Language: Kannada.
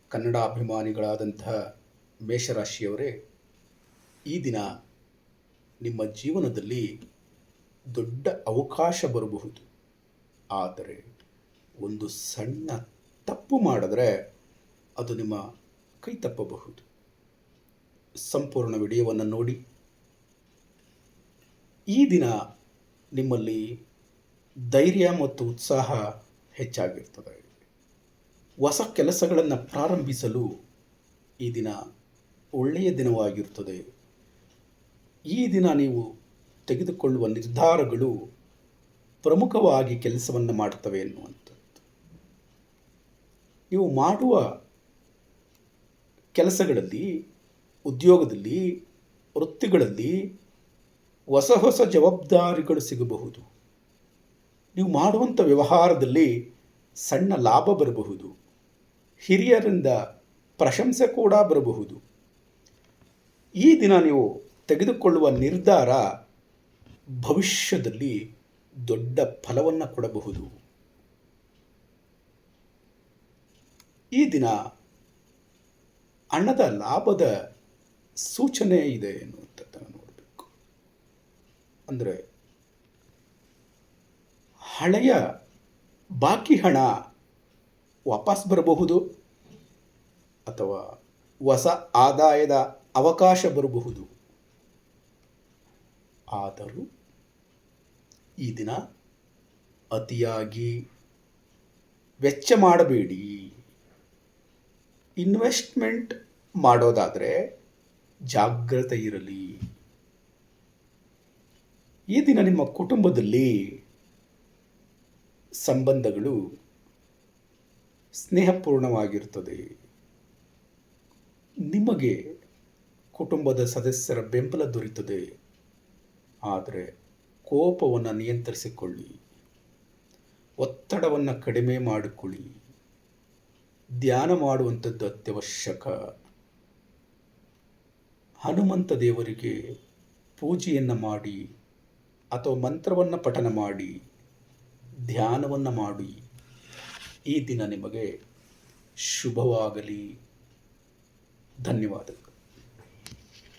ಕನ್ನಡ ಅಭಿಮಾನಿಗಳಾದಂತಹ ಮೇಷರಾಶಿಯವರೇ, ಈ ದಿನ ನಿಮ್ಮ ಜೀವನದಲ್ಲಿ ದೊಡ್ಡ ಅವಕಾಶ ಬರಬಹುದು. ಆದರೆ ಒಂದು ಸಣ್ಣ ತಪ್ಪು ಮಾಡಿದ್ರೆ ಅದು ನಿಮ್ಮ ಕೈ ತಪ್ಪಬಹುದು. ಸಂಪೂರ್ಣ ವಿಡಿಯೋವನ್ನು ನೋಡಿ. ಈ ದಿನ ನಿಮ್ಮಲ್ಲಿ ಧೈರ್ಯ ಮತ್ತು ಉತ್ಸಾಹ ಹೆಚ್ಚಾಗಿರ್ತದೆ. ಹೊಸ ಕೆಲಸಗಳನ್ನು ಪ್ರಾರಂಭಿಸಲು ಈ ದಿನ ಒಳ್ಳೆಯ ದಿನವಾಗಿರುತ್ತದೆ. ಈ ದಿನ ನೀವು ತೆಗೆದುಕೊಳ್ಳುವ ನಿರ್ಧಾರಗಳು ಪ್ರಮುಖವಾಗಿ ಕೆಲಸವನ್ನು ಮಾಡ್ತವೆ ಎನ್ನುವಂಥದ್ದು. ನೀವು ಮಾಡುವ ಕೆಲಸಗಳಲ್ಲಿ, ಉದ್ಯೋಗದಲ್ಲಿ, ವೃತ್ತಿಗಳಲ್ಲಿ ಹೊಸ ಹೊಸ ಜವಾಬ್ದಾರಿಗಳು ಸಿಗಬಹುದು. ನೀವು ಮಾಡುವಂಥ ವ್ಯವಹಾರದಲ್ಲಿ ಸಣ್ಣ ಲಾಭ ಬರಬಹುದು. ಹಿರಿಯರಿಂದ ಪ್ರಶಂಸೆ ಕೂಡ ಬರಬಹುದು. ಈ ದಿನ ನೀವು ತೆಗೆದುಕೊಳ್ಳುವ ನಿರ್ಧಾರ ಭವಿಷ್ಯದಲ್ಲಿ ದೊಡ್ಡ ಫಲವನ್ನು ಕೊಡಬಹುದು. ಈ ದಿನ ಹಣದ ಲಾಭದ ಸೂಚನೆ ಇದೆ ಎನ್ನುವಂಥದ್ದನ್ನು ನೋಡಬೇಕು. ಅಂದರೆ ಹಳೆಯ ಬಾಕಿ ಹಣ ವಾಪಸ್ ಬರಬಹುದು ಅಥವಾ ಹೊಸ ಆದಾಯದ ಅವಕಾಶ ಬರಬಹುದು. ಆದರೂ ಈ ದಿನ ಅತಿಯಾಗಿ ವೆಚ್ಚ ಮಾಡಬೇಡಿ. ಇನ್ವೆಸ್ಟ್ಮೆಂಟ್ ಮಾಡೋದಾದರೆ ಜಾಗ್ರತೆ ಇರಲಿ. ಈ ದಿನ ನಿಮ್ಮ ಕುಟುಂಬದಲ್ಲಿ ಸಂಬಂಧಗಳು ಸ್ನೇಹಪೂರ್ಣವಾಗಿರುತ್ತದೆ. ನಿಮಗೆ ಕುಟುಂಬದ ಸದಸ್ಯರ ಬೆಂಬಲ ದೊರೆಯುತ್ತದೆ. ಆದರೆ ಕೋಪವನ್ನು ನಿಯಂತ್ರಿಸಿಕೊಳ್ಳಿ. ಒತ್ತಡವನ್ನು ಕಡಿಮೆ ಮಾಡಿಕೊಳ್ಳಿ. ಧ್ಯಾನ ಮಾಡುವಂಥದ್ದು ಅತ್ಯವಶ್ಯಕ. ಹನುಮಂತ ದೇವರಿಗೆ ಪೂಜೆಯನ್ನು ಮಾಡಿ ಅಥವಾ ಮಂತ್ರವನ್ನು ಪಠನ ಮಾಡಿ ಧ್ಯಾನವನ್ನು ಮಾಡಿ. ಈ ದಿನ ನಿಮಗೆ ಶುಭವಾಗಲಿ. ಧನ್ಯವಾದಗಳು.